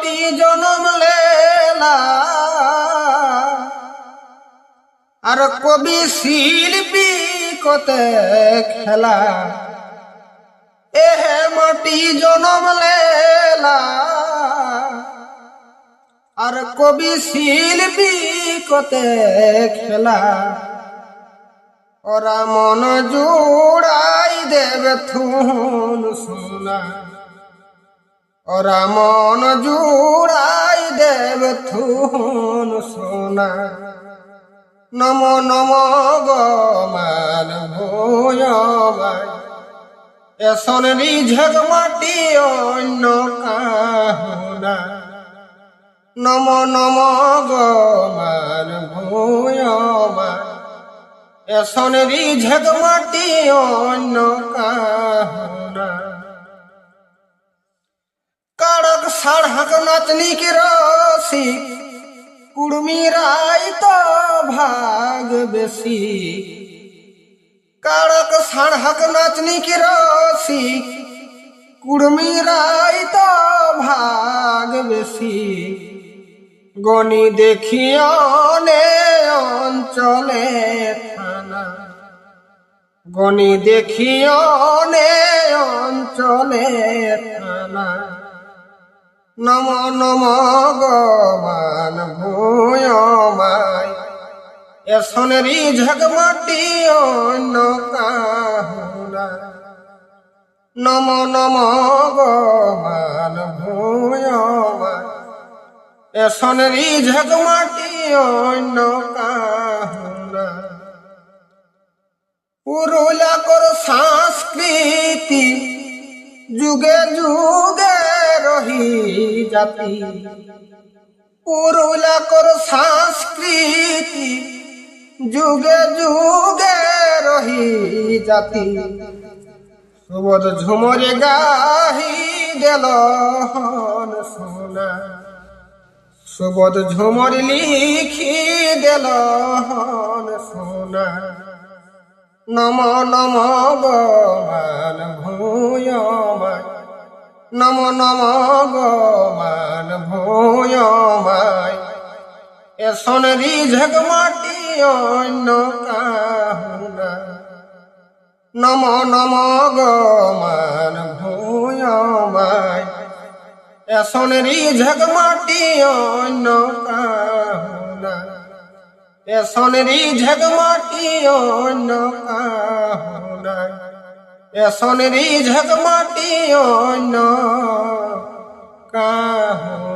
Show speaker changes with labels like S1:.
S1: মাটি জনম লেলা আর কবি শিল্পী কতে খেলা এহে মাটি জনম লেলা আর কবি শিল্পী কতে খেলা ওরা মন জুড়াই দেবে থুন সোনা ওরা মন জুড়াই দেবে থুন সোনা নম নম গমান ভূয়বাই এসন রিঝক মাটি অন্য কাহুনা নম নম গমান ভূয়বাই এসন রিঝক মাটি অন্য কাহুনা কাড়ক সাড়ক নাচনি কি রসিক কুড়মিরাই তো ভাগ বেশি কাড়ক সাড়ক নাচনি কি রসিক কুড়মিরাই তো ভাগ বেশি গনি দেখিয়নে অঞ্চলে থানা গনি দেখিয়নে অঞ্চলে থানা নম নম গমান ভূয়মাই এসন রিঝক মাটি অন্য কাহুনা নম নম গমান ভূয়মাই এসন রিঝক মাটি অন্য কাহুনা পুরুলা কর সংস্কৃতি যুগে যুগে রহি জাতি পুরুলা কর সংস্কৃতি যুগে যুগে রহি জাতি সুবোধ ঝুমরে গাহি দেল সোনা সুবোধ ঝুমর লিখি দেল সোনা নম নম গমান ভূয়মাই নম নম গমান ভূয়মাই এসন রিঝক মাটি অন্য কাহুনা নম নম গমান ভূয়মাই এসন রিঝক মাটি অন্য কাহুনা এসন রিঝক মাটি অন্য কাহুনা এসন রিঝক মাটি অন্য কাহুনা।